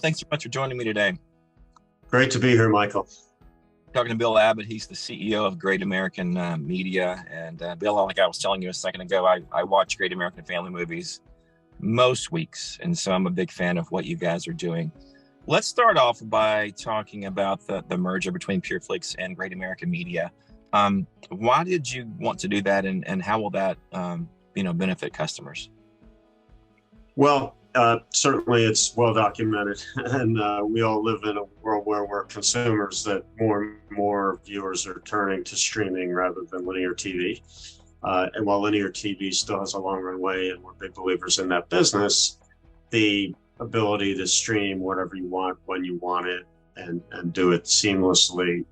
thanks so much for joining me today. Great to be here, Michael. Talking to Bill Abbott. He's the CEO of Great American Media. And Bill, like I was telling you a second ago, I watch Great American Family movies most weeks. And so I'm a big fan of what you guys are doing. Let's start off by talking about the merger between Pure Flix and Great American Media. Why did you want to do that, and how will that benefit customers? Well, certainly it's well documented, and we all live in a world where we're consumers, that more and more viewers are turning to streaming rather than linear TV. And while linear TV still has a long runway, and we're big believers in that business, the ability to stream whatever you want, when you want it, and do it seamlessly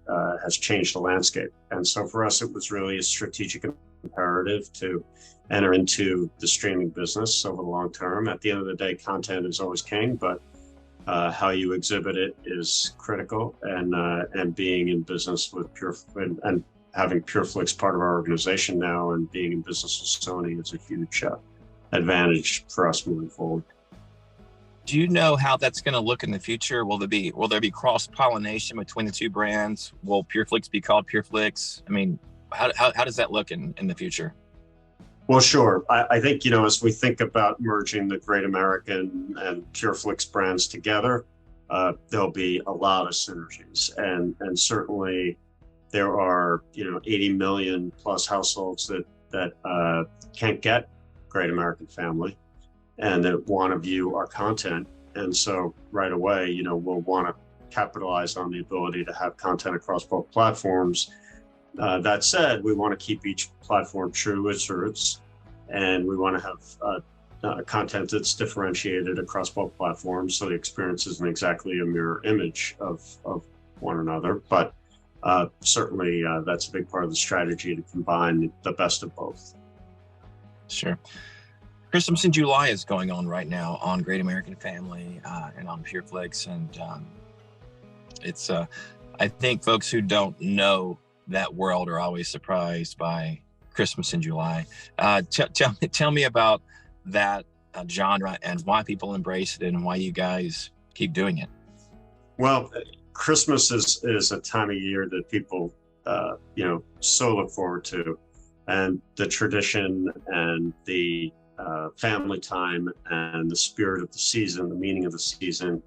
has changed the landscape. And so for us, it was really a strategic imperative to enter into the streaming business over the long term. At the end of the day, content is always king, but how you exhibit it is critical. And being in business with and having Pure Flix part of our organization now, and being in business with Sony, is a huge advantage for us moving forward. Do you know how that's going to look in the future? Will there be cross-pollination between the two brands? Will Pure Flix be called Pure Flix? I mean, how does that look in the future? Well, sure. I think, as we think about merging the Great American and Pure Flix brands together, there'll be a lot of synergies. And certainly there are, 80 million plus households that can't get Great American Family and that want to view our content. And so right away, we'll want to capitalize on the ability to have content across both platforms. That said, we want to keep each platform true to its roots, and we want to have content that's differentiated across both platforms, so the experience isn't exactly a mirror image of one another. But certainly that's a big part of the strategy, to combine the best of both. Sure. Christmas in July is going on right now on Great American Family and on Pure Flix, and it's I think folks who don't know that world are always surprised by Christmas in July. Tell me about that genre and why people embrace it and why you guys keep doing it. Well, Christmas is a time of year that people so look forward to, and the tradition and the family time and the spirit of the season, the meaning of the season,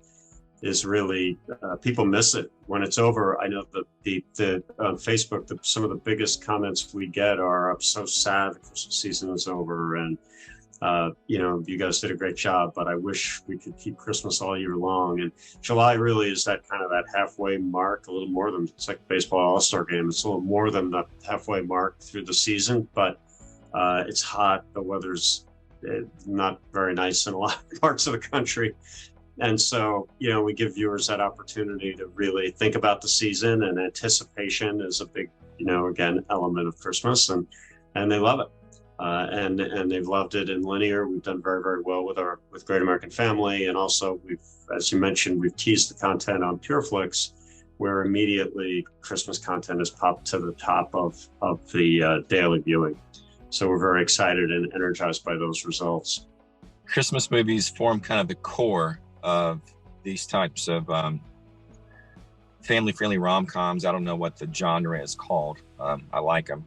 is really people miss it when it's over. I know that on Facebook, some of the biggest comments we get are, "I'm so sad the Christmas season is over, and you guys did a great job, but I wish we could keep Christmas all year long." And July really is that halfway mark, a little more than, it's like baseball all-star game. It's a little more than the halfway mark through the season, but it's hot. The weather's not very nice in a lot of parts of the country. And so, we give viewers that opportunity to really think about the season, and anticipation is a big, again, element of Christmas, and they love it. And they've loved it in linear. We've done very, very well with Great American Family. And also as you mentioned, we've teased the content on Pure Flix, where immediately Christmas content is popped to the top of the daily viewing. So we're very excited and energized by those results. Christmas movies form kind of the core of these types of family-friendly rom-coms. I don't know what the genre is called. I like them.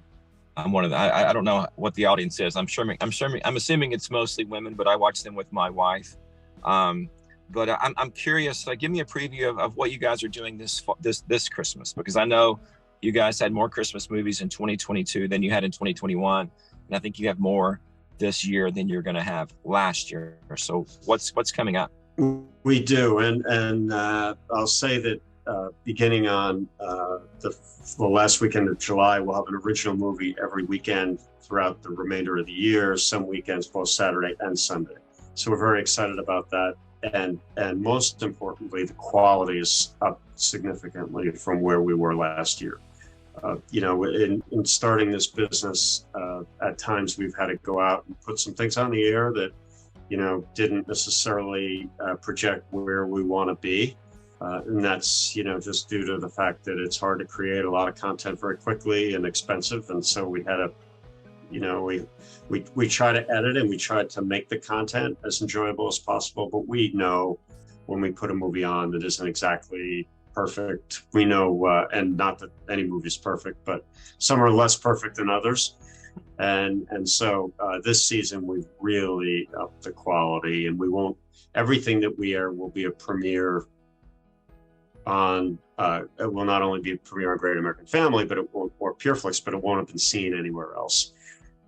I'm one of the. I don't know what the audience is. I'm assuming it's mostly women, but I watch them with my wife. But I'm curious. Give me a preview of what you guys are doing this Christmas, because I know you guys had more Christmas movies in 2022 than you had in 2021, and I think you have more this year than you're going to have last year. So what's coming up? We do, and I'll say that beginning on the last weekend of July, we'll have an original movie every weekend throughout the remainder of the year, some weekends, both Saturday and Sunday. So we're very excited about that. And most importantly, the quality is up significantly from where we were last year. In starting this business, at times we've had to go out and put some things on the air that, didn't necessarily project where we want to be. And that's, just due to the fact that it's hard to create a lot of content very quickly and expensive. And so we had to, we try to edit and we try to make the content as enjoyable as possible, but we know when we put a movie on that isn't exactly perfect. We know, and not that any movie is perfect, but some are less perfect than others. And so this season we've really upped the quality, and we won't, everything that we air will be a premiere on, it will not only be a premiere on Great American Family, but it won't, or Pure Flix, but it won't have been seen anywhere else.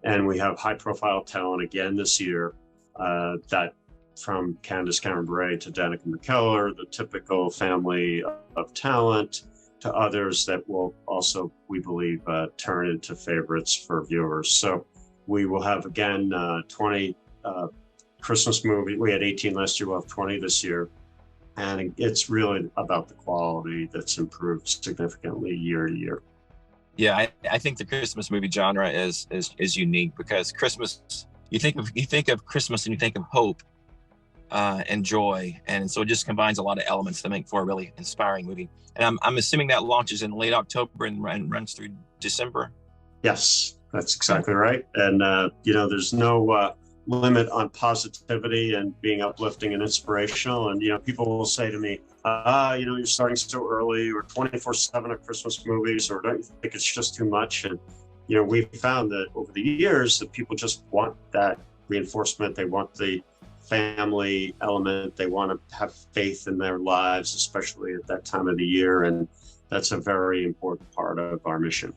And we have high profile talent again this year, that from Candace Cameron Bure to Danica McKellar, the typical family of talent, to others that will also, we believe, turn into favorites for viewers. So we will have, again, 20 Christmas movies. We had 18 last year, we'll have 20 this year. And it's really about the quality that's improved significantly year to year. Yeah, I think the Christmas movie genre is unique, because Christmas, you think of Christmas and you think of hope and joy, and so it just combines a lot of elements to make for a really inspiring movie. And I'm assuming that launches in late October and runs through December. Yes, that's exactly right. And you know, there's no limit on positivity and being uplifting and inspirational. And you know, people will say to me, you know, you're starting so early, or 24/7 of Christmas movies, or don't you think it's just too much? And you know, we've found that over the years that people just want that reinforcement. They want the family element. They want to have faith in their lives, especially at that time of the year. And that's a very important part of our mission.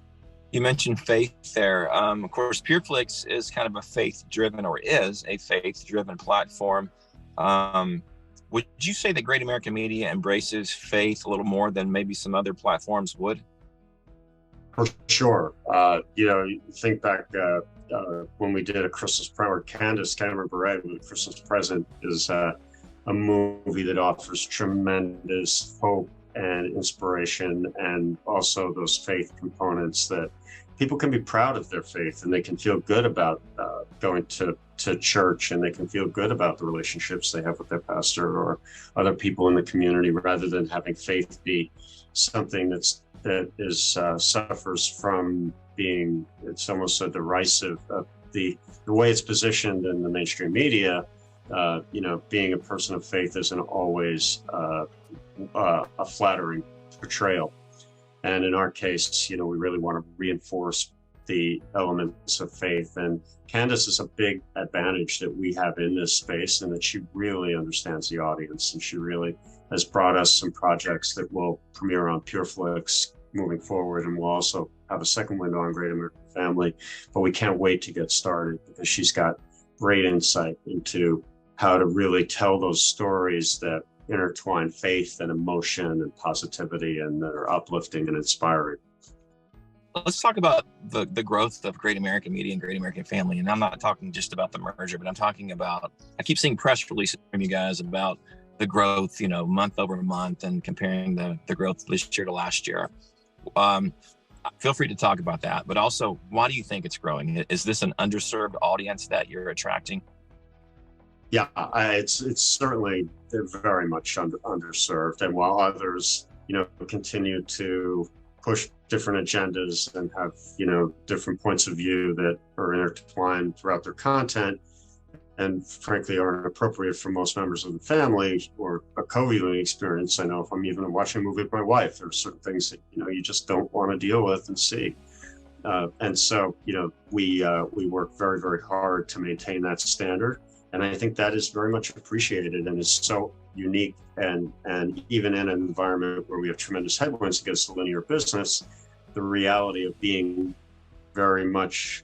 You mentioned faith there. Of course, Pure Flix is kind of a faith-driven, or is a faith-driven platform. Would you say that Great American Media embraces faith a little more than maybe some other platforms would? For sure. You know, you think back when we did a Christmas present, or Candace Cameron Bure with a Christmas Present, is a movie that offers tremendous hope and inspiration, and also those faith components that people can be proud of their faith, and they can feel good about going to church, and they can feel good about the relationships they have with their pastor or other people in the community, rather than having faith be something that suffers from being, it's almost a derisive, the way it's positioned in the mainstream media. You know, being a person of faith isn't always a flattering portrayal. And in our case, you know, we really want to reinforce the elements of faith. And Candace is a big advantage that we have in this space, and that she really understands the audience. And she really has brought us some projects that will premiere on Pure Flix moving forward. And we'll also have a second window on Great American Family. But we can't wait to get started, because she's got great insight into how to really tell those stories that intertwine faith and emotion and positivity, and that are uplifting and inspiring. Let's talk about the growth of Great American Media and Great American Family. And I'm not talking just about the merger, but I'm talking about, I keep seeing press releases from you guys about the growth, you know, month over month, and comparing the growth this year to last year. Feel free to talk about that, but also, why do you think it's growing? Is this an underserved audience that you're attracting? Yeah, it's certainly very much underserved. And while others, you know, continue to push different agendas and have, you know, different points of view that are intertwined throughout their content, and frankly aren't appropriate for most members of the family or a co-viewing experience. I know if I'm even watching a movie with my wife, there are certain things that, you know, you just don't want to deal with and see. And so, you know, we work very, very hard to maintain that standard. And I think that is very much appreciated, and is so unique. And even in an environment where we have tremendous headwinds against the linear business, the reality of being very much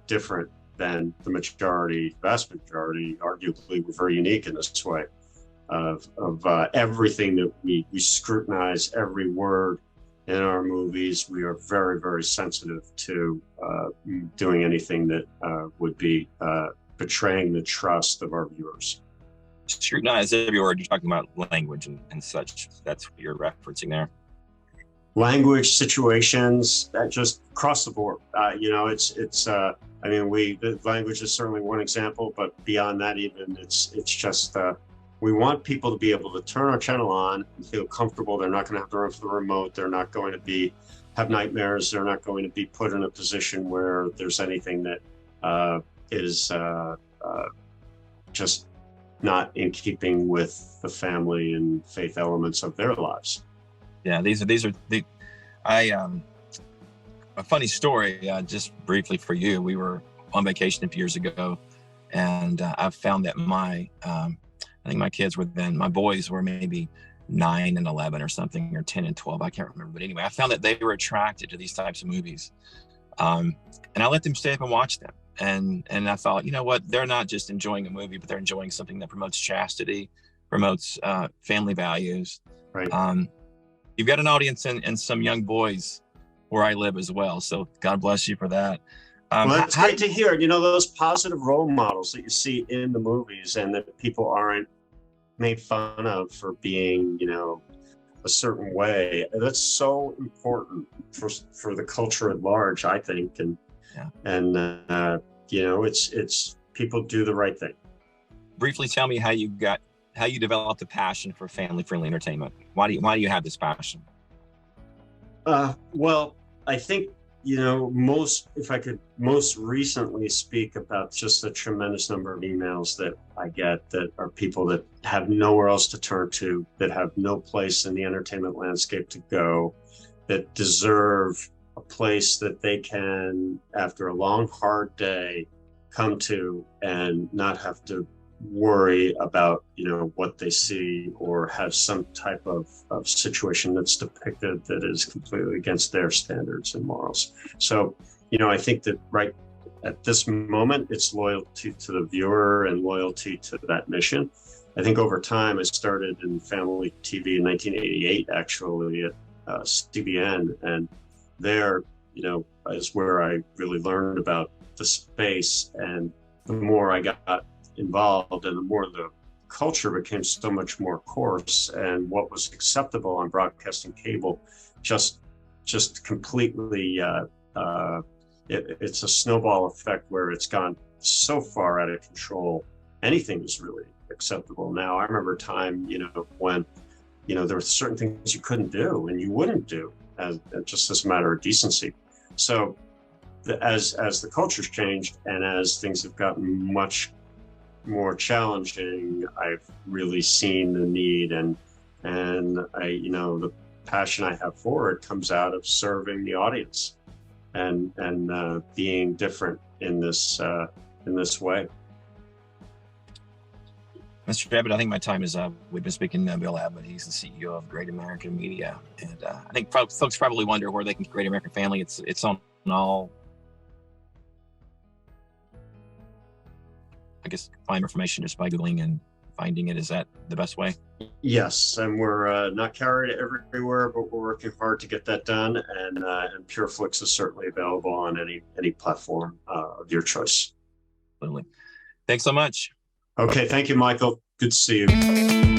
different than the vast majority, arguably, we're very unique in this way of everything that we scrutinize every word in our movies. We are very, very sensitive to doing anything that would be betraying the trust of our viewers. Scrutinize every word. You're talking about language and such. That's what you're referencing there. Language, situations, that just across the board. You know, it's. I mean, the language is certainly one example, but beyond that, even it's just. We want people to be able to turn our channel on and feel comfortable. They're not going to have to run for the remote. They're not going to have nightmares. They're not going to be put in a position where there's anything that is just not in keeping with the family and faith elements of their lives. Yeah, these are the a funny story, just briefly for you. We were on vacation a few years ago, and I found that I think my kids were then, my boys were maybe 9 and 11 or something, or 10 and 12. I can't remember. But anyway, I found that they were attracted to these types of movies. And I let them stay up and watch them. And I thought, you know what? They're not just enjoying a movie, but they're enjoying something that promotes chastity, promotes family values. Right. You've got an audience and some young boys where I live as well. So God bless you for that. Well, that's great to hear. You know, those positive role models that you see in the movies and that people aren't made fun of for being, you know, a certain way. That's so important for the culture at large, I think. And you know, it's people do the right thing. Briefly tell me how you developed a passion for family-friendly entertainment. Why do you have this passion? Well, I think, you know, if I could most recently speak about just the tremendous number of emails that I get that are people that have nowhere else to turn to, that have no place in the entertainment landscape to go, that deserve a place that they can, after a long, hard day, come to and not have to worry about, you know, what they see or have some type of situation that's depicted that is completely against their standards and morals. So, you know, I think that right at this moment, it's loyalty to the viewer and loyalty to that mission. I think over time, I started in family TV in 1988, actually at CBN, and there, you know, is where I really learned about the space. And the more I got involved and the more the culture became so much more coarse, and what was acceptable on broadcasting cable just completely it's a snowball effect where it's gone so far out of control. Anything is really acceptable now. I remember a time, you know, when, you know, there were certain things you couldn't do and you wouldn't do as just as a matter of decency. So as the culture's changed and as things have gotten much more challenging, I've really seen the need, and I, you know, the passion I have for it comes out of serving the audience and being different in this way. Mr. Abbott, I think my time is up. We've been speaking to Bill Abbott. He's the CEO of Great American Media, and I think folks probably wonder where they can get Great American Family. It's on all, I guess, find information just by Googling and finding it. Is that the best way? Yes, and we're not carried everywhere, but we're working hard to get that done. And Pure Flix is certainly available on any platform of your choice. Absolutely. Thanks so much. Okay, thank you, Michael. Good to see you.